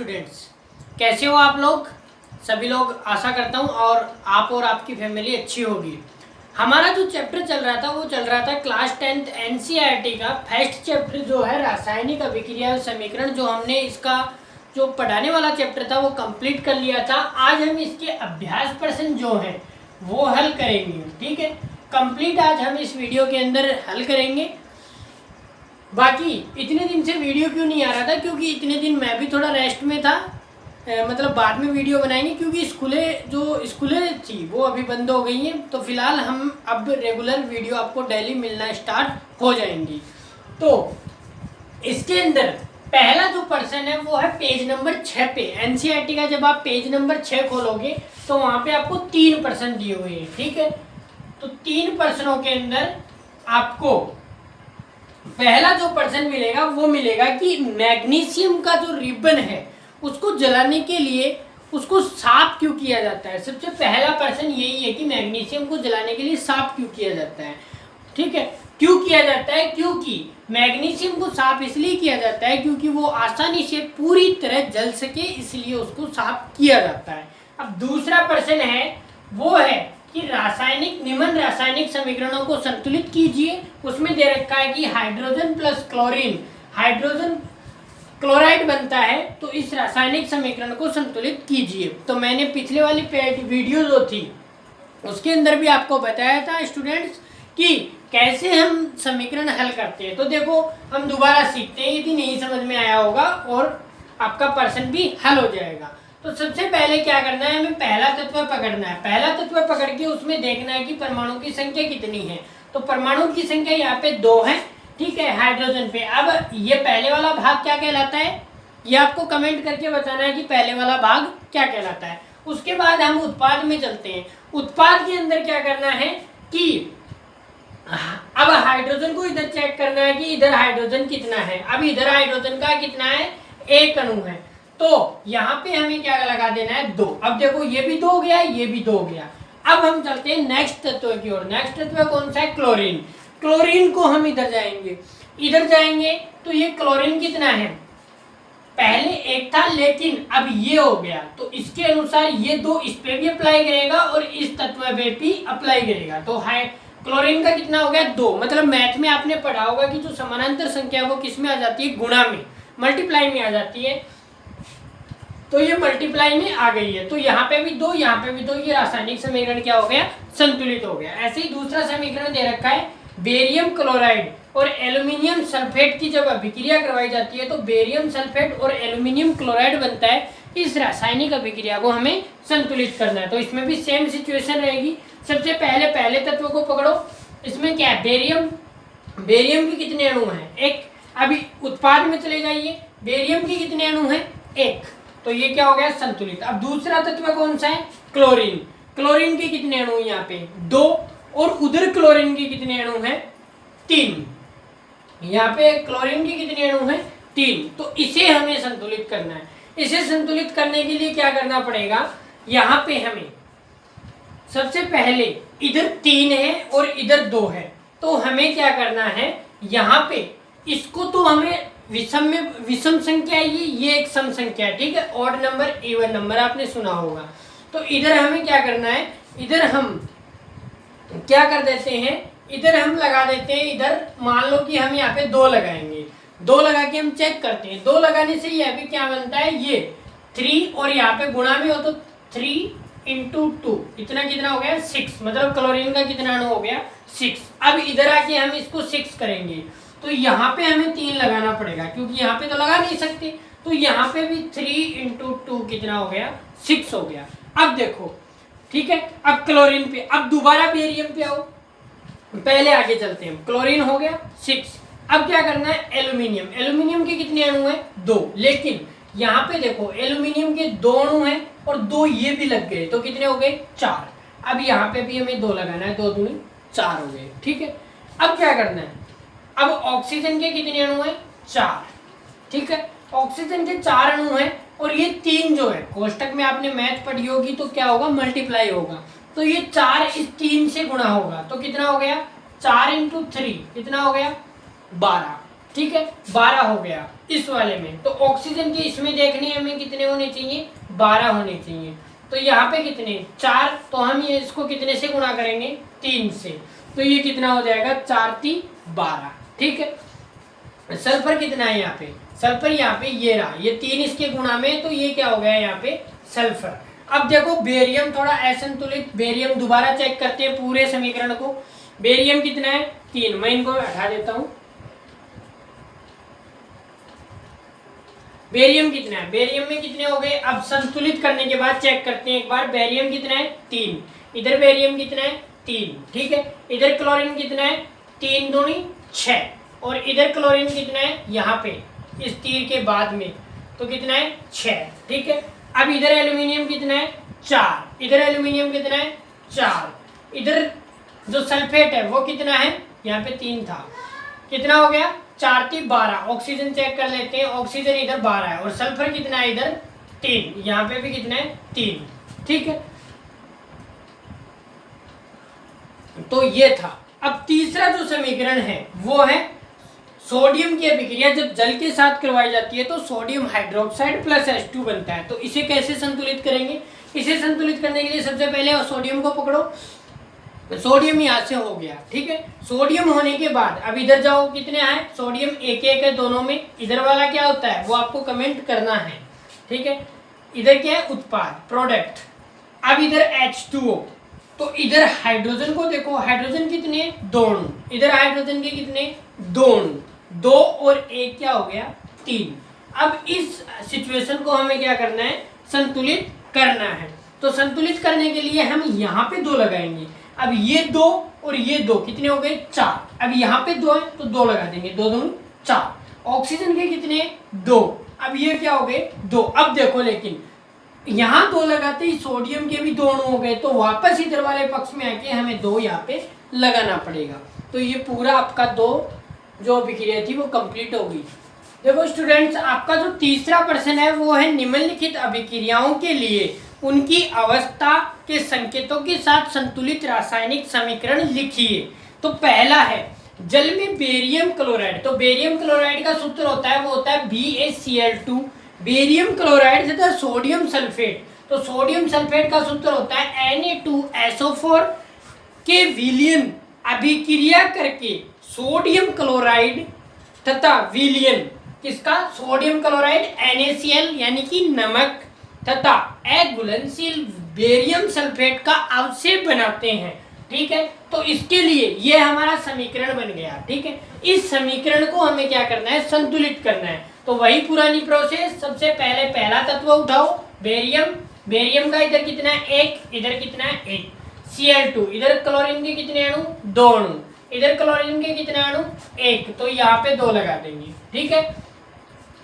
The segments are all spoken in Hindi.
स्टूडेंट्स, कैसे हो आप लोग? सभी लोग आशा करता हूँ और आप और आपकी फैमिली अच्छी होगी। हमारा जो चैप्टर चल रहा था वो चल रहा था क्लास 10th एनसीईआरटी का फर्स्ट चैप्टर जो है रासायनिक अभिक्रिया समीकरण। जो हमने इसका जो पढ़ाने वाला चैप्टर था वो कंप्लीट कर लिया था। आज हम इसके अभ्यास प्रश्न जो है वो हल करेंगे। ठीक है, कंप्लीट आज हम इस वीडियो के अंदर हल करेंगे। बाकी इतने दिन से वीडियो क्यों नहीं आ रहा था, क्योंकि इतने दिन मैं भी थोड़ा रेस्ट में था। मतलब बाद में वीडियो बनाएंगे क्योंकि स्कूलें थी वो अभी बंद हो गई हैं। तो फिलहाल हम अब रेगुलर वीडियो आपको डेली मिलना स्टार्ट हो जाएंगी। तो इसके अंदर पहला जो प्रश्न है वो है पेज नंबर 6 पे। एनसीईआरटी का जब आप पेज नंबर 6 खोलोगे तो वहाँ पे आपको 3 प्रश्न दिए हुए हैं। ठीक है, तो 3 प्रश्नों के अंदर आपको पहला जो प्रश्न मिलेगा वो मिलेगा कि मैग्नीशियम का जो रिबन है उसको जलाने के लिए उसको साफ क्यों किया जाता है। सबसे पहला प्रश्न यही है कि मैग्नीशियम को जलाने के लिए साफ क्यों किया जाता है। ठीक है, क्यों किया जाता है? क्योंकि मैग्नीशियम को साफ इसलिए किया जाता है क्योंकि वो आसानी से पूरी तरह जल सके, इसलिए उसको साफ किया जाता है। अब दूसरा प्रश्न है वो है कि निम्न रासायनिक समीकरणों को संतुलित कीजिए। उसमें दे रखा है कि hydrogen plus chlorine hydrogen chloride बनता है, तो इस रासायनिक समीकरण को संतुलित कीजिए। तो मैंने पिछले वाली वीडियो जो थी उसके अंदर भी आपको बताया था स्टूडेंट्स कि कैसे हम समीकरण हल करते हैं। तो देखो हम दोबारा सीखते हैं, यदि नहीं समझ में आया होगा और आपका प्रश्न भी हल हो जाएगा। तो सबसे पहले क्या करना है, हमें पहला तत्व पकड़ना है। पहला तत्व पकड़ के उसमें देखना है कि परमाणु की संख्या कितनी है। तो परमाणु की संख्या यहाँ पे 2 है। ठीक है, हाइड्रोजन पे। अब ये पहले वाला भाग क्या कहलाता है, ये आपको कमेंट करके बताना है कि पहले वाला भाग क्या कहलाता है। उसके बाद हम उत्पाद में चलते हैं। उत्पाद के अंदर क्या करना है कि अब हाइड्रोजन को इधर चेक करना है कि इधर हाइड्रोजन कितना है। अब इधर हाइड्रोजन का कितना है, 1 अणु है। तो यहाँ पे हमें क्या लगा देना है, 2। अब देखो ये भी 2 गया, ये भी 2 गया। अब हम चलते हैं नेक्स्ट तत्व की ओर। नेक्स्ट तत्व कौन सा है, क्लोरीन। क्लोरीन को हम इधर जाएंगे तो ये क्लोरीन कितना है, पहले 1 था लेकिन अब ये हो गया। तो इसके अनुसार ये 2 इस पे भी अप्लाई करेगा और इस तत्व पे भी अप्लाई करेगा। तो क्लोरीन का कितना हो गया, 2। मतलब मैथ में आपने पढ़ा होगा कि जो समानांतर संख्या वो किस में आ जाती है, गुणा में, मल्टीप्लाई में आ जाती है। तो ये मल्टीप्लाई में आ गई है। तो यहाँ पे भी 2, यहाँ पे भी 2। ये रासायनिक समीकरण क्या हो गया, संतुलित हो गया। ऐसे ही दूसरा समीकरण दे रखा है, बेरियम क्लोराइड और एल्यूमिनियम सल्फेट की जब अभिक्रिया करवाई जाती है तो बेरियम सल्फेट और एल्यूमिनियम क्लोराइड बनता है। इस रासायनिक अभिक्रिया को हमें संतुलित करना है। तो इसमें भी सेम सिचुएशन रहेगी। सबसे पहले तत्व को पकड़ो। इसमें क्या है, बेरियम के कितने अणु हैं, 1। अभी उत्पाद में चले जाइए, बेरियम के कितने अणु हैं, 1। तो ये क्या हो गया, संतुलित। अब दूसरा तत्व कौन सा है, क्लोरीन। क्लोरीन के कितने अणु यहाँ पे, 2। और उधर क्लोरीन के कितने अणु हैं, 3। यहाँ पे क्लोरीन के कितने अणु हैं, 3। तो इसे हमें संतुलित करना है। इसे संतुलित करने के लिए क्या करना पड़ेगा, यहाँ पे हमें सबसे पहले इधर 3 है और इधर 2 है। तो हमें क्या करना है, यहाँ पे इसको तो हमें विषम संख्या है, ये एक सम संख्या है। ठीक है, ऑड नंबर इवन नंबर आपने सुना होगा। तो इधर हमें क्या करना है, इधर हम क्या कर देते हैं, इधर हम लगा देते हैं, इधर मान लो कि हम यहाँ पे 2 लगाएंगे। 2 लगा के हम चेक करते हैं। 2 लगाने से यह भी क्या बनता है, ये 3 और यहाँ पे गुणा में हो तो 3 × 2 इतना कितना हो गया, 6। मतलब क्लोरीन का कितना अणु हो गया, 6। अब इधर आके हम इसको 6 करेंगे तो यहाँ पे हमें 3 लगाना पड़ेगा क्योंकि यहाँ पे तो लगा नहीं सकते। तो यहाँ पे भी 3 × 2 कितना हो गया, 6 हो गया। अब देखो, ठीक है, अब क्लोरीन पे, अब दोबारा बेरियम पे आओ। पहले आगे चलते हैं, क्लोरीन हो गया 6। अब क्या करना है, एल्यूमिनियम के कितने अणु हैं, 2। लेकिन यहाँ पे देखो एल्यूमिनियम के 2 अणु हैं और 2 ये भी लग गए तो कितने हो गए, 4। अब यहाँ पे भी हमें 2 लगाना है, 2 दूनी 4 हो गए। ठीक है, अब क्या करना है, अब ऑक्सीजन के कितने अणु हैं, 4। ठीक है, ऑक्सीजन के 4 अणु हैं और ये 3 जो है, कोष्टक में आपने मैथ पढ़ी होगी तो क्या होगा, मल्टीप्लाई होगा। तो ये 4 इस 3 से गुणा होगा तो कितना हो गया, 4 × 3 कितना हो गया, 12। ठीक है, 12 हो गया। इस वाले में, तो ऑक्सीजन के इसमें देखने हमें कितने होने चाहिए, 12 होने चाहिए। तो यहाँ पे कितने, 4, तो हम ये इसको कितने से गुणा करेंगे, 3 से, तो ये कितना हो जाएगा, 4 3 12। ठीक है। सल्फर कितना है यहाँ पे, सल्फर यहाँ पे ये रहा, ये 3 इसके गुणा में, तो ये क्या हो गया यहाँ पे सल्फर। अब देखो बेरियम थोड़ा असंतुलित, बेरियम दोबारा चेक करते हैं पूरे समीकरण को। बेरियम कितना है, 3, मैं इनको हटा देता हूं। बेरियम कितना है, बेरियम में कितने हो गए, अब संतुलित करने के बाद चेक करते हैं एक बार। बेरियम कितना है, 3, इधर बेरियम कितना है, 3, ठीक है। इधर क्लोरीन कितना है, 3 दूनी 6, और इधर क्लोरीन कितना है यहाँ पे इस तीर के बाद में, तो कितना है 6, ठीक है। अब इधर एल्यूमिनियम कितना है, 4, इधर एल्यूमिनियम कितना है 4, इधर जो सल्फेट है वो कितना है, यहाँ पे 3 था, कितना हो गया 4 3 12। ऑक्सीजन चेक कर लेते हैं, ऑक्सीजन इधर 12 है, और सल्फर कितना है इधर 3, यहाँ पे भी कितना है 3, ठीक है। तो ये था। अब तीसरा जो समीकरण है वो है सोडियम की अभिक्रिया जब जल के साथ करवाई जाती है तो सोडियम हाइड्रोक्साइड प्लस H2 बनता है। तो इसे कैसे संतुलित करेंगे, इसे संतुलित करने के लिए सबसे पहले सोडियम को पकड़ो, सोडियम यहाँ से हो गया, ठीक है। सोडियम होने के बाद अब इधर जाओ, कितने आए, सोडियम 1 1 है दोनों में, इधर वाला क्या होता है वो आपको कमेंट करना है, ठीक है। इधर क्या है, उत्पाद, प्रोडक्ट। अब इधर H2O, तो इधर हाइड्रोजन को देखो, हाइड्रोजन कितने, 2, इधर हाइड्रोजन के कितने, 2 और 1 क्या हो गया, 3। अब इस सिचुएशन को हमें क्या करना है, संतुलित करना है। तो संतुलित करने के लिए हम यहाँ पे 2 लगाएंगे। अब ये 2 और ये 2 कितने हो गए, 4। अब यहाँ पे 2 है तो 2 लगा देंगे, 2 2 4। ऑक्सीजन के कितने, 2। अब ये क्या हो गए, 2। अब देखो लेकिन यहाँ 2 लगाते ही सोडियम के भी 2 अणु हो गए, तो वापस इधर वाले पक्ष में आके हमें 2 यहाँ पे लगाना पड़ेगा। तो ये पूरा आपका 2 जो अभिक्रिया थी वो कंप्लीट होगी। देखो स्टूडेंट्स, आपका जो तीसरा प्रश्न है वो है निम्नलिखित अभिक्रियाओं के लिए उनकी अवस्था के संकेतों के साथ संतुलित रासायनिक समीकरण लिखिए। तो पहला है जल में बेरियम क्लोराइड, तो बेरियम क्लोराइड का सूत्र होता है वो होता है BaCl2, बेरियम क्लोराइड तथा सोडियम सल्फेट, तो सोडियम सल्फेट का सूत्र होता है Na2SO4 के विलयन अभिक्रिया करके सोडियम क्लोराइड तथा विलयन किसका, सोडियम क्लोराइड NaCl यानी कि नमक तथा अघुलनशील बेरियम सल्फेट का अवशेष बनाते हैं, ठीक है। तो इसके लिए ये हमारा समीकरण बन गया, ठीक है। इस समीकरण को हमें क्या करना है, संतुलित करना है। तो वही पुरानी प्रोसेस, सबसे पहले पहला तत्व उठाओ बेरियम, बेरियम का इधर कितना है 1, इधर कितना है 1, Cl2, इधर क्लोरीन के कितने अणु, 2 अणु, इधर क्लोरीन के कितने अणु 1, तो यहाँ पे 2 लगा देंगे, ठीक है।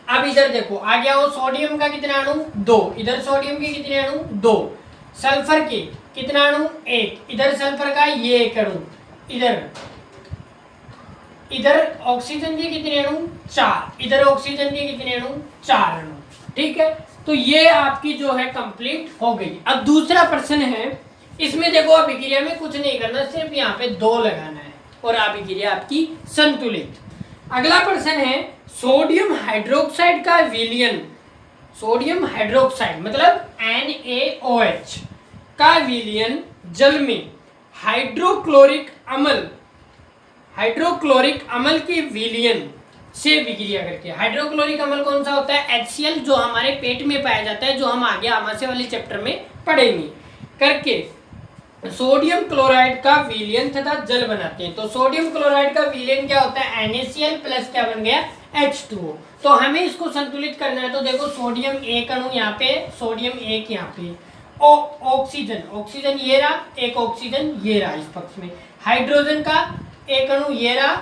अब इधर देखो आ गया वो सोडियम का कितना अणु 2, इधर सोडियम के कितने अणु 2, सल्फर के कितना अणु 1, इधर सल्फर का ये 1 अणु, इधर ऑक्सीजन के कितने अणु 4, इधर ऑक्सीजन के कितने अणु 4 अणु, ठीक है। तो ये आपकी जो है कंप्लीट हो गई। अब दूसरा प्रश्न है, इसमें देखो अभिक्रिया में कुछ नहीं करना, सिर्फ यहाँ पे 2 लगाना है और अभिक्रिया आपकी संतुलित। अगला प्रश्न है सोडियम हाइड्रोक्साइड का विलयन, सोडियम हाइड्रोक्साइड मतलब NaOH का विलयन जल में हाइड्रोक्लोरिक अम्ल के विलयन से विक्रिया करके, हाइड्रोक्लोरिक अम्ल कौन सा होता है, HCl, जो हमारे पेट में पाया जाता है, जो हम आगे आमाशय वाले चैप्टर में पढ़ेंगे, करके सोडियम क्लोराइड का विलयन तथा जल बनाते हैं। तो सोडियम क्लोराइड का विलयन क्या होता है, NaCl प्लस क्या बन गया H2O। तो हमें इसको संतुलित करना है। तो देखो सोडियम 1 अणु यहाँ पे, सोडियम 1 यहाँ पे, ऑक्सीजन ये रहा, एक ऑक्सीजन ये रहा इस पक्ष में, हाइड्रोजन का 1 अणु ये रहा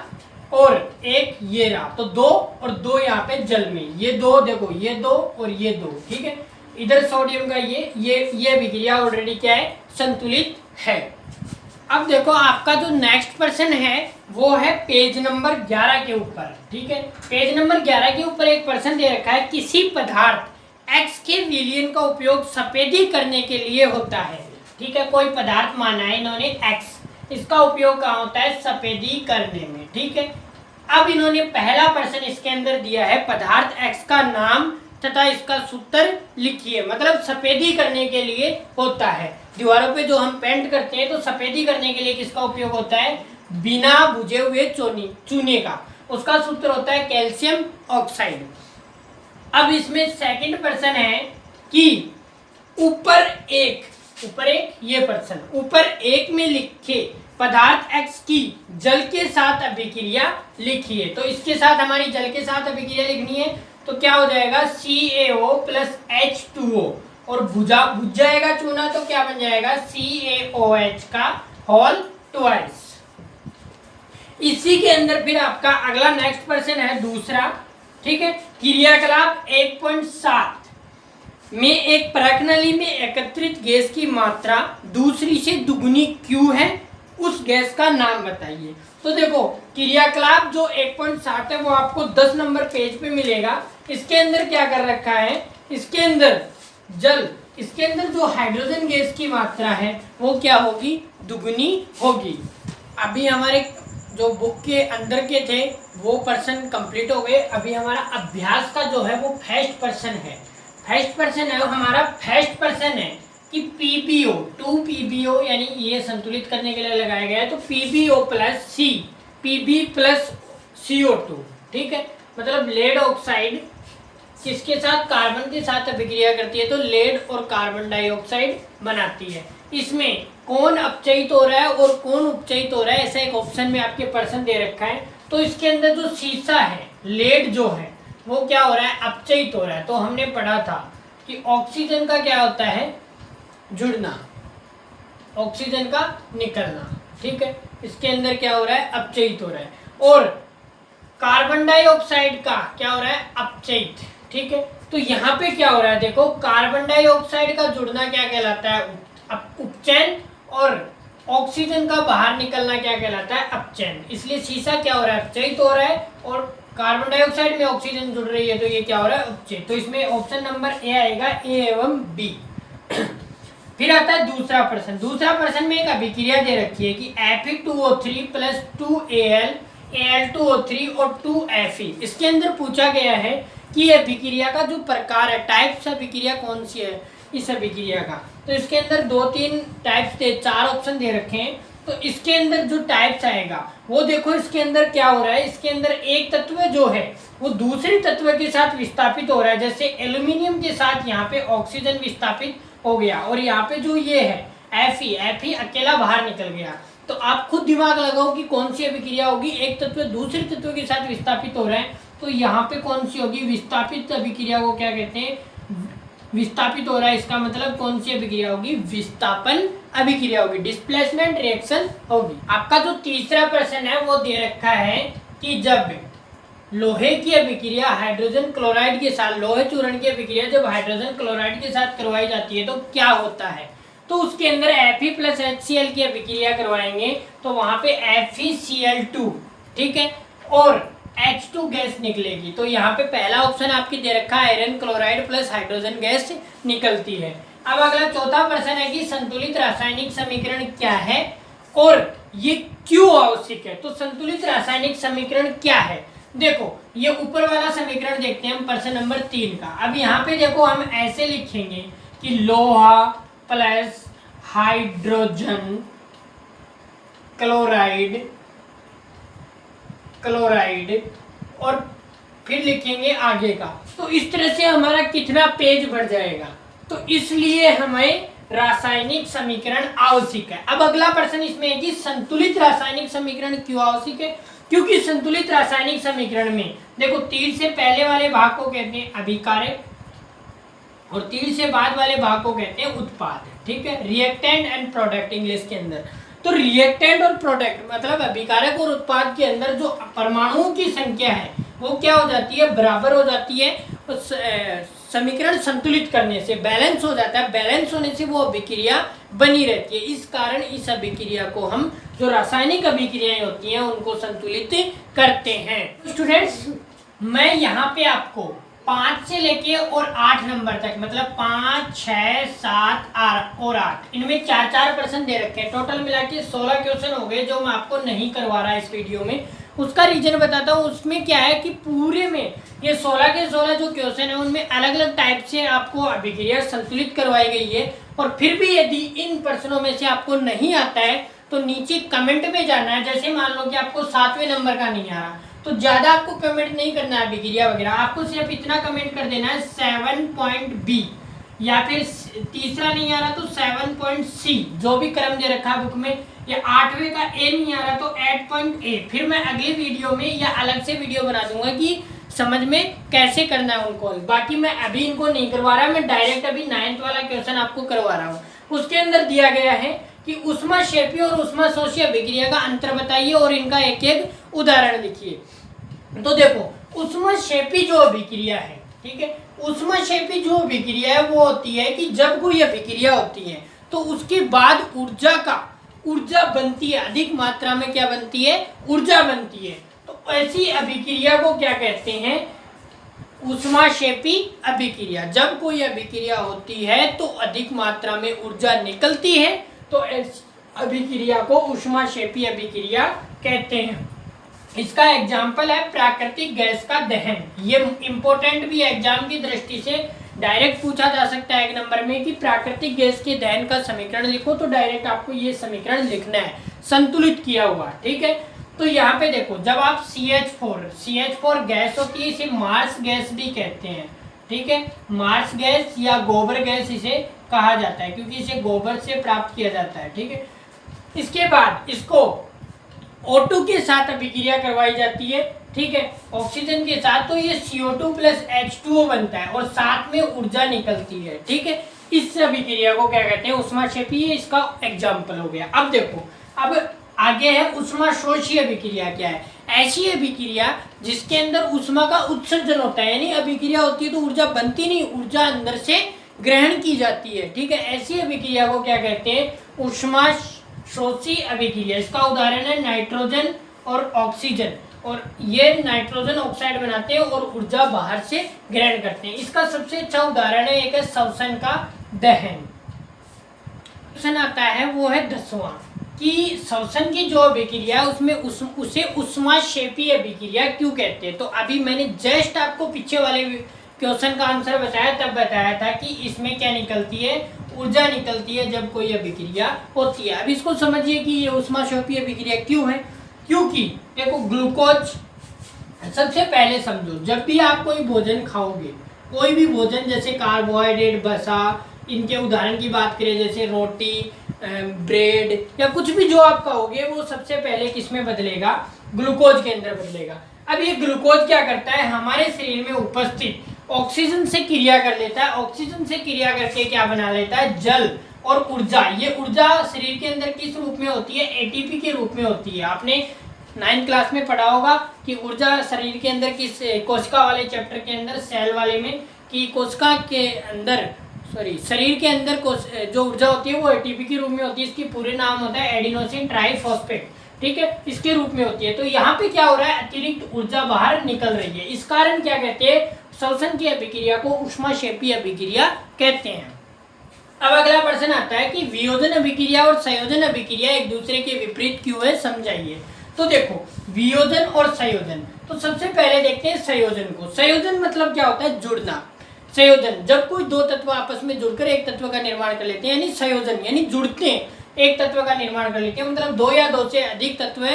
और 1 ये रहा, तो 2 और 2 यहाँ पे जल में, ये 2 देखो, ये 2 और ये 2, ठीक है। इधर सोडियम का ये अभिक्रिया ऑलरेडी क्या है, संतुलित है। अब देखो आपका जो नेक्स्ट प्रश्न है वो है पेज नंबर 11 के ऊपर, ठीक है। पेज नंबर 11 के ऊपर एक प्रश्न दे रखा है, किसी पदार्थ X के विलयन का उपयोग सफेदी करने के लिए होता है, ठीक है। कोई पदार्थ माना है इन्होंने X, इसका उपयोग कहाँ होता है, सफेदी करने में, ठीक है। अब इन्होंने पहला प्रश्न इसके अंदर दिया है पदार्थ X का नाम तथा इसका सूत्र लिखिए। मतलब सफेदी करने के लिए होता है, दीवारों पे जो हम पेंट करते हैं तो सफेदी करने के लिए किसका उपयोग होता है, बिना बुझे हुए चूने का, उसका सूत्र होता है कैल्शियम ऑक्साइड। अब इसमें सेकंड प्रश्न है कि ऊपर एक ये प्रश्न ऊपर एक में लिखे पदार्थ X की जल के साथ अभिक्रिया लिखिए। तो इसके साथ हमारी जल के साथ अभिक्रिया लिखनी है तो क्या हो जाएगा CaO प्लस H2O और बुझ जाएगा चूना तो क्या बन जाएगा CaOH का होल ट्वाइस। इसी के अंदर फिर आपका अगला नेक्स्ट प्रश्न है दूसरा, ठीक है। क्रियाकलाप 1.7 में एक प्रणाली में एकत्रित गैस की मात्रा दूसरी से दुगुनी क्यों है, उस गैस का नाम बताइए। तो देखो क्रियाकलाप जो 1.7 है वो आपको 10 नंबर पेज पे मिलेगा। इसके अंदर क्या कर रखा है, इसके अंदर इसके अंदर जो हाइड्रोजन गैस की मात्रा है वो क्या होगी, दुगुनी होगी। अभी हमारे जो बुक के अंदर के थे वो प्रश्न कंप्लीट हो गए। अभी हमारा अभ्यास का जो है वो फर्स्ट प्रश्न है। हमारा फर्स्ट प्रश्न है कि PbO 2PbO यानी ये संतुलित करने के लिए लगाया गया है तो PbO plus C Pb plus CO2, ठीक है। मतलब लेड ऑक्साइड किसके साथ, कार्बन के साथ अभिक्रिया करती है तो लेड और कार्बन डाइऑक्साइड बनाती है। इसमें कौन अपचयित हो रहा है और कौन उपचयित हो रहा है, ऐसा एक ऑप्शन में आपके प्रश्न दे रखा है। तो इसके अंदर जो शीशा है, लेड जो है वो क्या हो रहा है, अपचयित हो रहा है। तो हमने पढ़ा था कि ऑक्सीजन का क्या होता है, जुड़ना, ऑक्सीजन का निकलना, ठीक है। इसके अंदर क्या हो रहा है, अपचयित हो रहा है। और कार्बन डाइऑक्साइड का क्या हो रहा है, अपचयित, ठीक है। तो यहाँ पे क्या हो रहा है, देखो कार्बन डाइऑक्साइड का जुड़ना क्या कहलाता है, उपचयन, और ऑक्सीजन का बाहर निकलना क्या कहलाता है, अपचयन। इसलिए शीशा क्या हो रहा है, अपचयित हो रहा है और कार्बन डाइऑक्साइड में ऑक्सीजन जुड़ रही है तो ये क्या हो रहा है, उपचयित। तो इसमें ऑप्शन नंबर ए आएगा, ए एवं बी। फिर आता है दूसरा प्रश्न में एक अभिक्रिया दे रखी है कि Fe2O3 प्लस 2Al Al2O3 और 2Fe। इसके अंदर पूछा गया है कि अभिक्रिया का जो प्रकार है, टाइप्स अभिक्रिया कौन सी है इस अभिक्रिया का। तो इसके अंदर 2-3 टाइप्स दे, 4 ऑप्शन दे रखे हैं। तो इसके अंदर जो टाइप्स आएगा वो देखो, इसके अंदर क्या हो रहा है, इसके अंदर एक तत्व जो है वो दूसरे तत्व के साथ विस्थापित हो रहा है। जैसे एल्यूमिनियम के साथ यहाँ पे ऑक्सीजन विस्थापित हो गया और यहाँ पे जो ये है Fe अकेला बाहर निकल गया। तो आप खुद दिमाग लगाओ कि कौन सी अभिक्रिया होगी, एक तत्व दूसरे तत्व के साथ विस्थापित हो रहा है तो यहाँ पे कौन सी होगी, विस्थापित अभिक्रिया को क्या कहते हैं, विस्थापित हो रहा है, इसका मतलब कौन सी अभिक्रिया होगी, विस्थापन अभिक्रिया होगी, डिस्प्लेसमेंट रिएक्शन होगी। आपका जो तीसरा प्रश्न है वो दे रखा है कि जब लोहे की अभिक्रिया हाइड्रोजन क्लोराइड के साथ, लोहे चूर्ण की अभिक्रिया जब हाइड्रोजन क्लोराइड के साथ करवाई जाती है तो क्या होता है। तो उसके अंदर Fe प्लस HCl की अभिक्रिया करवाएंगे तो वहां पे FeCl2, ठीक है, और H2 गैस निकलेगी। तो यहाँ पे पहला ऑप्शन आपकी दे रखा है, iron chloride plus hydrogen gas निकलती है। अब अगला चौथा प्रश्न है कि संतुलित रासायनिक समीकरण क्या है और ये क्यों आवश्यक है। तो संतुलित रासायनिक समीकरण क्या है, देखो ये ऊपर वाला समीकरण देखते हैं हम प्रश्न नंबर 3 का। अब यहाँ पे देखो हम ऐसे लिखेंगे कि लोहा प्लस हाइड्रोजन क्लोराइड और फिर लिखेंगे आगे का। तो इस तरह से हमारा कितना पेज बढ़ जाएगा। तो इसलिए हमें रासायनिक समीकरण आवश्यक है। अब अगला प्रश्न इसमें है कि संतुलित रासायनिक समीकरण क्यों आवश्यक है। क्योंकि संतुलित रासायनिक समीकरण में देखो तीर से पहले वाले भाग को कहते हैं अभिकारक और तीर से बाद वाले भाग को कहते हैं उत्पाद, ठीक है, रिएक्टेंट एंड प्रोडक्ट इंग्लिश के अंदर। तो रिएक्टेंट और प्रोडक्ट मतलब अभिकारक और उत्पाद के अंदर जो परमाणुओं की संख्या है वो क्या हो जाती है, बराबर हो जाती है। उस समीकरण संतुलित करने से बैलेंस हो जाता है, बैलेंस होने से वो अभिक्रिया बनी रहती है। इस कारण इस अभिक्रिया को हम जो रासायनिक अभिक्रियाएं होती हैं उनको संतुलित करते हैं। स्टूडेंट्स मैं यहाँ पे आपको 5 से लेके और 8 नंबर तक मतलब 5, 6, 7 और 8 इनमें 4-4 प्रश्न दे रखे हैं। टोटल मिला के 16 क्वेश्चन हो गए जो मैं आपको नहीं करवा रहा इस वीडियो में। उसका रीजन बताता हूँ। उसमें क्या है कि पूरे में ये 16 के 16 जो क्वेश्चन है उनमें अलग अलग टाइप से आपको अभिक्रिया संतुलित करवाई गई है। और फिर भी यदि इन प्रश्नों में से आपको नहीं आता है तो नीचे कमेंट में जाना है। जैसे मान लो कि आपको 7वें नंबर का नहीं आ रहा तो ज़्यादा आपको कमेंट नहीं करना है अभिक्रिया वगैरह, आपको सिर्फ इतना कमेंट कर देना है 7.B, या फिर तीसरा नहीं आ रहा तो 7.C, जो भी क्रम दे रखा है बुक में, या 8वें का A नहीं आ रहा तो 8.A। फिर मैं अगले वीडियो में या अलग से वीडियो बना दूंगा कि समझ में कैसे करना है उनको। बाकी मैं अभी इनको नहीं करवा रहा, मैं डायरेक्ट अभी 9th वाला क्वेश्चन आपको करवा रहा हूँ। उसके अंदर दिया गया है कि ऊष्माक्षेपी और ऊष्माशोषी अभिक्रिया का अंतर बताइए और इनका एक एक उदाहरण लिखिए। तो देखो ऊष्माक्षेपी जो अभिक्रिया है, ठीक है, ऊष्माक्षेपी जो अभिक्रिया है वो होती है कि जब कोई अभिक्रिया होती है तो उसके बाद ऊर्जा बनती है, अधिक मात्रा में क्या बनती है, ऊर्जा बनती है। तो ऐसी अभिक्रिया को क्या कहते हैं, ऊष्माक्षेपी अभिक्रिया। जब कोई अभिक्रिया होती है तो अधिक मात्रा में ऊर्जा निकलती है तो इस अभिक्रिया को ऊष्माक्षेपी अभिक्रिया कहते हैं। इसका एग्जाम्पल है प्राकृतिक गैस का दहन। ये इंपॉर्टेंट भी एग्जाम की दृष्टि से डायरेक्ट पूछा जा सकता है 1 नंबर में कि प्राकृतिक गैस के दहन का समीकरण लिखो, तो डायरेक्ट आपको ये समीकरण लिखना है संतुलित किया हुआ, ठीक है। तो यहाँ पे देखो जब आप CH4 गैस होती है, इसे मार्स गैस भी कहते हैं, ठीक है, मार्स गैस या गोबर गैस इसे कहा जाता है क्योंकि इसे गोबर से प्राप्त किया जाता है, ठीक है। इसके बाद इसको O2 के साथ अभिक्रिया करवाई जाती है, ठीक है, ऑक्सीजन के साथ, तो ये CO2 + H2O बनता है और साथ में ऊर्जा निकलती है, ठीक है। इस अभिक्रिया को क्या कहते हैं, ऊष्माक्षेपी, इसका एग्जाम्पल हो गया। अब देखो अब आगे है ऊष्माशोषी अभिक्रिया। क्या है, ऐसी अभिक्रिया जिसके अंदर ऊष्मा का उत्सर्जन होता है, यानी अभिक्रिया होती है तो ऊर्जा बनती नहीं, ऊर्जा अंदर से ग्रहण की जाती है, ठीक है। ऐसी अभिक्रिया को क्या कहते हैं, ऊष्माशोषी अभिक्रिया। इसका उदाहरण है नाइट्रोजन और ऑक्सीजन, और ये नाइट्रोजन ऑक्साइड बनाते हैं और ऊर्जा बाहर से ग्रहण करते हैं। इसका सबसे अच्छा उदाहरण है एक है श्वसन का दहन। क्वेश्चन आता है वो है 10वां कि श्वसन की जो अभिक्रिया है उसमें उसे ऊष्माक्षेपी अभिक्रिया क्यों कहते हैं। तो अभी मैंने जस्ट आपको पीछे वाले क्वेश्चन का आंसर बताया, तब बताया था कि इसमें क्या निकलती है, ऊर्जा निकलती है जब कोई अभिक्रिया होती है। अब इसको समझिए कि ये ऊष्माक्षेपी अभिक्रिया क्यों है। क्योंकि देखो ग्लूकोज, सबसे पहले समझो जब भी आप कोई भोजन खाओगे, कोई भी भोजन जैसे कार्बोहाइड्रेट, वसा, इनके उदाहरण की बात करें जैसे रोटी, ब्रेड या कुछ भी जो आप खाओगे वो सबसे पहले किस में बदलेगा, ग्लूकोज के अंदर बदलेगा। अब ये ग्लूकोज क्या करता है, हमारे शरीर में उपस्थित ऑक्सीजन से क्रिया कर लेता है, ऑक्सीजन से क्रिया करके क्या बना लेता है, जल और ऊर्जा। ये ऊर्जा शरीर के अंदर किस रूप में होती है, एटीपी के रूप में होती है। आपने 9th क्लास में पढ़ा होगा कि ऊर्जा शरीर के अंदर किस, कोशिका वाले चैप्टर के अंदर, सेल वाले में, कि कोशिका के अंदर शरीर के अंदर जो ऊर्जा होती है वो एटीपी के रूप में होती है। इसकी पूरे नाम होता है एडिनोसिन ट्राइफॉस्फेट, ठीक है, इसके रूप में होती है। तो यहाँ पे क्या हो रहा है, अतिरिक्त ऊर्जा बाहर निकल रही है। इस कारण क्या कहते हैं, श्वसन की अभिक्रिया को ऊष्माक्षेपी अभिक्रिया कहते हैं। अब अगला प्रश्न आता है कि वियोजन अभिक्रिया और संयोजन अभिक्रिया एक दूसरे के विपरीत क्यों है, समझाइए। तो देखो वियोजन और संयोजन, तो सबसे पहले देखते हैं संयोजन को। संयोजन मतलब क्या होता है, जुड़ना। संयोजन जब कोई दो तत्व आपस में जुड़कर एक तत्व का निर्माण कर लेते हैं, यानी संयोजन, यानी जुड़ते हैं, एक तत्व का निर्माण कर लेते हैं, मतलब 2 या 2 से अधिक तत्व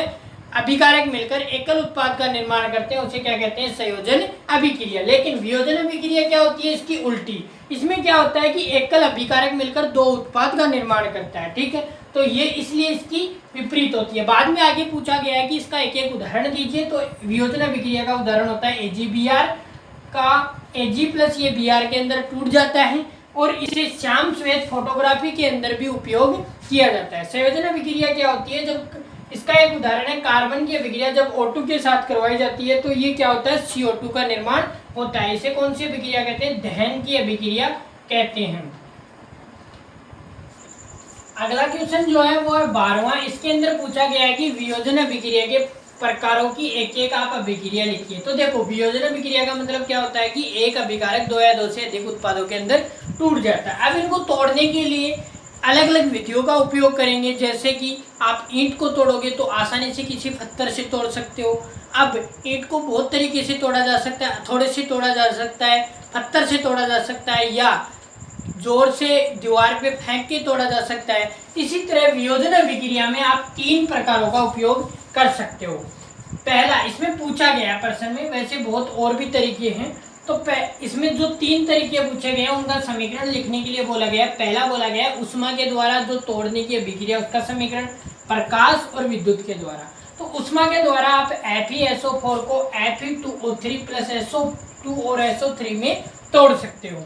अभिकारक मिलकर एकल उत्पाद का निर्माण करते हैं, उसे क्या कहते हैं, संयोजन अभिक्रिया। लेकिन वियोजन अभिक्रिया क्या होती है, इसकी उल्टी। इसमें क्या होता है कि एकल अभिकारक मिलकर 2 उत्पाद का निर्माण करता है, ठीक है। तो ये इसलिए इसकी विपरीत होती है। बाद में आगे पूछा गया है कि इसका एक एक उदाहरण दीजिए। तो वियोजन अभिक्रिया का उदाहरण होता है AgBr का Ag प्लस ये Br के अंदर टूट जाता है और इसे श्याम श्वेत फोटोग्राफी के अंदर भी उपयोग किया जाता है। संयोजन अभिक्रिया क्या होती है, जब इसका एक उदाहरण है कार्बन की अभिक्रिया, जब O2 के साथ करवाई जाती है तो ये क्या होता है, CO2 का निर्माण होता है। इसे कौन सी अभिक्रिया कहते हैं, दहन की अभिक्रिया कहते हैं। अगला क्वेश्चन जो है वो है 12वां। इसके अंदर पूछा गया है कि वियोजन अभिक्रिया के प्रकारों की एक एक आप अभिक्रिया लिखिए। तो देखो वियोजन अभिक्रिया का मतलब क्या होता है कि एक अभिकारक 2 या 2 से अधिक उत्पादों के अंदर टूट जाता है। अब इनको तोड़ने के लिए अलग अलग विधियों का उपयोग करेंगे, जैसे कि आप ईंट को तोड़ोगे तो आसानी से किसी पत्थर से तोड़ सकते हो। अब ईंट को बहुत तरीके से तोड़ा जा सकता है, थोड़े से तोड़ा जा सकता है, पत्थर से तोड़ा जा सकता है, या जोर से दीवार पे फेंक के तोड़ा जा सकता है। इसी तरह वियोजन अभिक्रिया में आप 3 प्रकारों का उपयोग कर सकते हो। पहला, इसमें पूछा गया प्रश्न में, वैसे बहुत और भी तरीके हैं, तो इसमें जो 3 तरीके पूछे गए हैं उनका समीकरण लिखने के लिए बोला गया है। पहला बोला गया है ऊष्मा के द्वारा जो तोड़ने की अभिक्रिया उसका समीकरण, प्रकाश और विद्युत के द्वारा। तो ऊष्मा के द्वारा आप FeSO4 को Fe2O3 प्लस SO2 और SO3 में तोड़ सकते हो।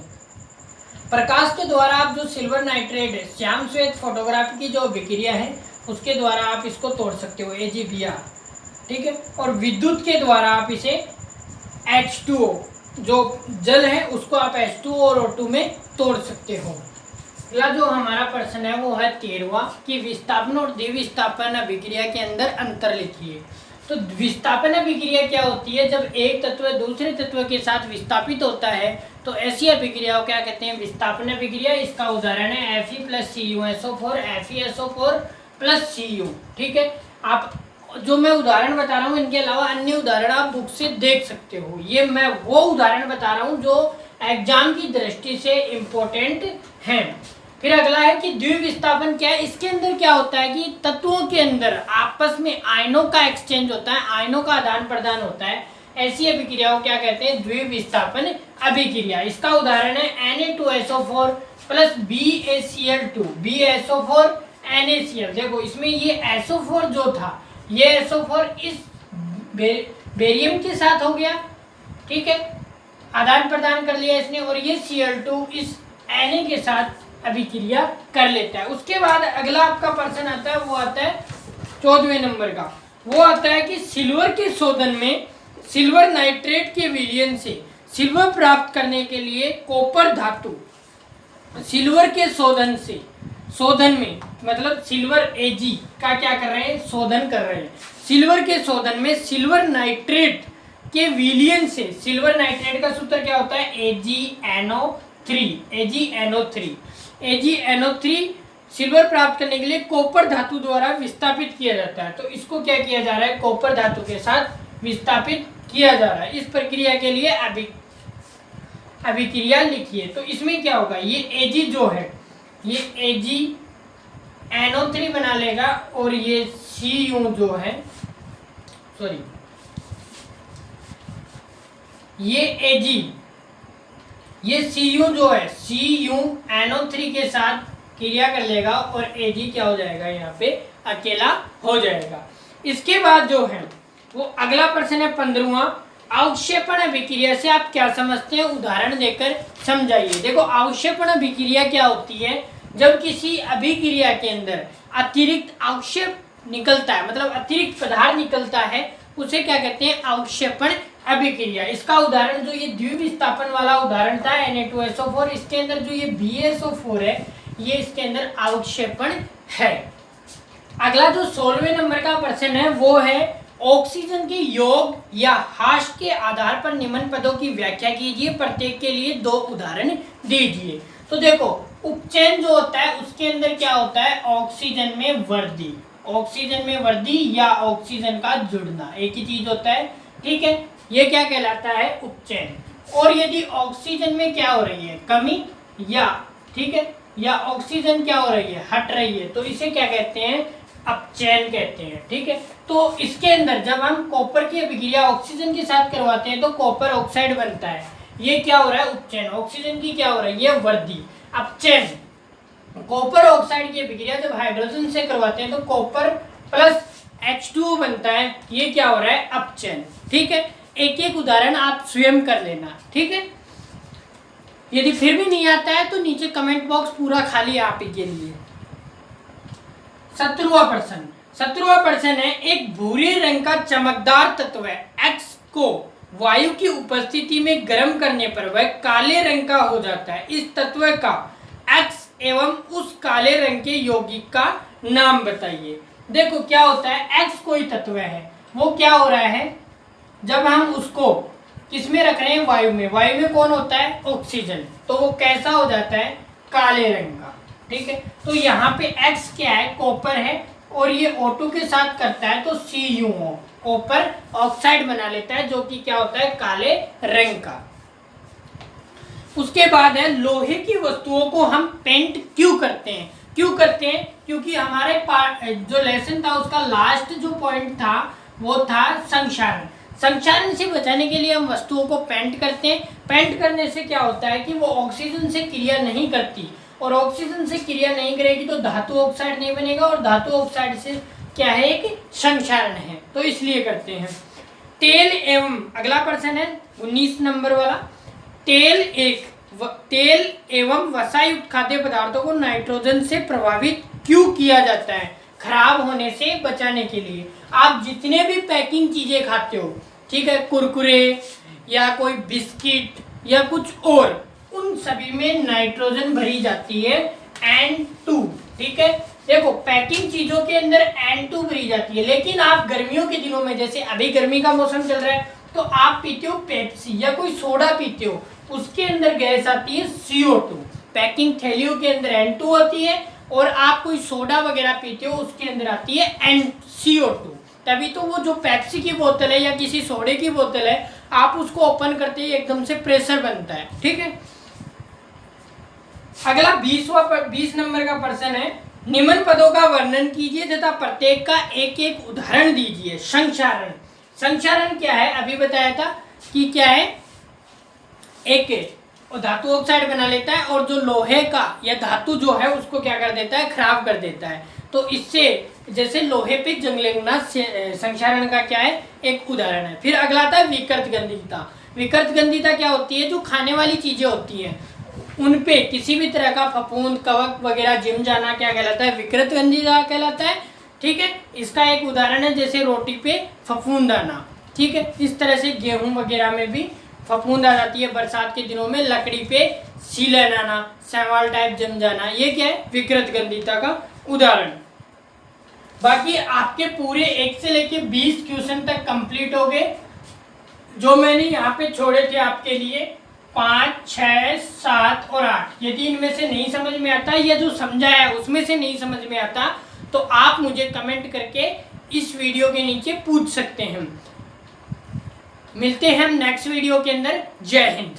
प्रकाश के द्वारा आप जो सिल्वर नाइट्रेट है, श्याम श्वेत फोटोग्राफी की जो अभिक्रिया है उसके द्वारा आप इसको तोड़ सकते हो, AgBr, ठीक है। और विद्युत के द्वारा आप इसे H2O जो जल है उसको आप H2O और O2 में तोड़ सकते हो। अगला जो हमारा प्रश्न है वो है 13वां कि विस्थापन और द्विविस्थापन अभिक्रिया के अंदर अंतर लिखिए। तो विस्थापन अभिक्रिया क्या होती है? जब एक तत्व दूसरे तत्व के साथ विस्थापित होता है तो ऐसी अभिक्रिया को क्या कहते हैं? विस्थापन अभिक्रिया। इसका उदाहरण है Fe plus CuSO4 FeSO4 plus Cu, ठीक है। आप जो मैं उदाहरण बता रहा हूँ इनके अलावा अन्य उदाहरण आप बुक से देख सकते हो। ये मैं वो उदाहरण बता रहा हूँ जो एग्जाम की दृष्टि से इम्पोर्टेंट हैं। फिर अगला है कि द्विविस्थापन क्या है? इसके अंदर क्या होता है कि तत्वों के अंदर आपस में आयनों का एक्सचेंज होता है, आयनों का आदान प्रदान होता है। ऐसी अभिक्रिया को क्या कहते हैं? द्विविस्थापन अभिक्रिया। इसका उदाहरण है Na2SO4 plus BaCl2 BaSO4 NaCl। देखो इसमें ये SO4 जो था, ये SO4 इस बेरियम के साथ हो गया, ठीक है, आदान प्रदान कर लिया इसने, और ये Cl2 इस Na के साथ अभिक्रिया कर लेता है। उसके बाद अगला आपका प्रश्न आता है, वो आता है 14वें नंबर का। वो आता है कि सिल्वर के शोधन में सिल्वर नाइट्रेट के विलयन से सिल्वर प्राप्त करने के लिए कॉपर धातु, सिल्वर के शोधन में मतलब सिल्वर Ag का क्या कर रहे हैं? शोधन कर रहे हैं। सिल्वर के शोधन में सिल्वर नाइट्रेट के विलयन से, सिल्वर नाइट्रेट का सूत्र क्या होता है? AgNO3 सिल्वर प्राप्त करने के लिए कॉपर धातु द्वारा विस्थापित किया जाता है। तो इसको क्या किया जा रहा है? कॉपर धातु के साथ विस्थापित किया जा रहा है। इस प्रक्रिया के लिए अभिक्रिया लिखिए। तो इसमें क्या होगा? ये Ag जो है ये AgNO3 बना लेगा, और ये Cu जो है, सॉरी, ये Ag, ये Cu जो है CuNO3 के साथ क्रिया कर लेगा, और Ag क्या हो जाएगा? यहाँ पे अकेला हो जाएगा। इसके बाद जो है वो अगला प्रश्न है 15वां। अवक्षेपण अभिक्रिया से आप क्या समझते हैं? उदाहरण देकर समझाइए। देखो अवक्षेपण अभिक्रिया क्या होती है? जब किसी अभिक्रिया के अंदर अतिरिक्त अवक्षेप निकलता है, मतलब अतिरिक्त पदार्थ निकलता है, उसे क्या कहते हैं? अवक्षेपण अभिक्रिया। इसका उदाहरण जो ये द्विविस्थापन वाला उदाहरण था Na2SO4, इसके अंदर जो ये BaSO4 है ये इसके अंदर अवक्षेपण है। अगला जो 16वें नंबर का प्रश्न है वो है ऑक्सीजन के योग या ह्रास के आधार पर निम्न पदों की व्याख्या कीजिए, प्रत्येक के लिए 2 उदाहरण दीजिए। तो देखो उपचयन जो होता है उसके अंदर क्या होता है? ऑक्सीजन में वृद्धि, ऑक्सीजन में वृद्धि या ऑक्सीजन का जुड़ना एक ही चीज होता है, ठीक है। ये क्या कहलाता है? उपचयन। और यदि ऑक्सीजन में क्या हो रही है? कमी, या ठीक है, या ऑक्सीजन क्या हो रही है? हट रही है, तो इसे क्या कहते हैं? अपचयन कहते हैं, ठीक है। तो इसके अंदर जब हम कॉपर की अभिक्रिया ऑक्सीजन के साथ करवाते हैं तो कॉपर ऑक्साइड बनता है। ये क्या हो रहा है? उपचयन। ऑक्सीजन की क्या हो रही है? वृद्धि। अपचयन, कॉपर ऑक्साइड की अभिक्रिया जब हाइड्रोजन से करवाते हैं तो कॉपर प्लस H2O बनता है। ये क्या हो रहा है? अपचयन, ठीक है। एक एक उदाहरण आप स्वयं कर लेना, ठीक है। यदि फिर भी नहीं आता है तो नीचे कमेंट बॉक्स पूरा खाली आप ही के लिए। 17वां प्रश्न है एक भूरे रंग का चमकदार तत्व है X को वायु की उपस्थिति में गर्म करने पर वह काले रंग का हो जाता है। इस तत्व का X एवं उस काले रंग के यौगिक का नाम बताइए। देखो क्या होता है? X कोई तत्व है, वो क्या हो रहा है? जब हम उसको किस में रख रहे हैं? वायु में। वायु में कौन होता है? ऑक्सीजन। तो वो कैसा हो जाता है? काले रंग का, ठीक है। तो यहाँ पे X क्या है, कॉपर है, और ये O2 के साथ करता है तो CuO, कॉपर ऑक्साइड बना लेता है, जो कि क्या होता है, काले रंग का। उसके बाद है लोहे की वस्तुओं को हम पेंट क्यों करते हैं। क्योंकि हमारे जो लेसन था उसका लास्ट जो पॉइंट था वो था संक्षारण। संक्षारण से बचाने के लिए हम वस्तुओं को पेंट करते हैं। पेंट करने से क्या होता है कि वो ऑक्सीजन से क्रिया नहीं करती, और ऑक्सीजन से क्रिया नहीं करेगी तो धातु ऑक्साइड नहीं बनेगा, और धातु ऑक्साइड से क्या है, एक संक्षारण है, तो इसलिए करते हैं। तेल एवं, अगला प्रश्न है 19 नंबर वाला, तेल एवं वसायुक्त खाद्य पदार्थों को नाइट्रोजन से प्रभावित क्यों किया जाता है। खराब होने से बचाने के लिए। आप जितने भी पैकिंग चीजें खाते हो, ठीक है, कुरकुरे या कोई बिस्किट या कुछ और, उन सभी में नाइट्रोजन भरी जाती है, N2, ठीक है। देखो पैकिंग चीजों के अंदर N2 भरी जाती है, लेकिन आप गर्मियों के दिनों में, जैसे अभी गर्मी का मौसम चल रहा है, तो आप पीते हो पेप्सी या कोई सोडा पीते हो, उसके अंदर गैस आती है CO2। पैकिंग थैलियों के अंदर N2 होती है, और आप कोई सोडा वगैरह पीते हो उसके अंदर आती है CO2। तभी तो वो जो पेप्सी की बोतल है या किसी सोडे की बोतल है, आप उसको ओपन करते ही एकदम से प्रेशर बनता है, ठीक है। अगला 20 नंबर का प्रश्न है, निम्न पदों का वर्णन कीजिए तथा प्रत्येक का एक एक उदाहरण दीजिए। संक्षारण, संक्षारण क्या है, अभी बताया था कि क्या है, एक धातु ऑक्साइड बना लेता है, और जो लोहे का या धातु जो है उसको क्या कर देता है, खराब कर देता है। तो इससे जैसे लोहे पे जंग लगना संक्षारण का क्या है, एक उदाहरण है। फिर अगला आता है विकृत गंधिता। विकृत गंधिता क्या होती है, जो खाने वाली चीजें होती हैं उन पे किसी भी तरह का फफूंद, कवक वगैरह जिम जाना क्या कहलाता है, विकृत गंधिता कहलाता है, ठीक है। इसका एक उदाहरण है जैसे रोटी पे फफूंद आना, ठीक है। इस तरह से गेहूं वगैरह में भी फफूंद आ जाती है बरसात के दिनों में, लकड़ी पे सीलन आना, सैवाल टाइप जम जाना, ये क्या है, विकृत गंधिता का उदाहरण। बाकी आपके पूरे 1 से लेके 20 क्वेश्चन तक कंप्लीट हो गए, जो मैंने यहाँ पे छोड़े थे आपके लिए 5, 6, 7 और 8। यदि इनमें से नहीं समझ में आता या जो समझा है उसमें से नहीं समझ में आता, तो आप मुझे कमेंट करके इस वीडियो के नीचे पूछ सकते हैं। मिलते हैं हम नेक्स्ट वीडियो के अंदर। जय हिंद।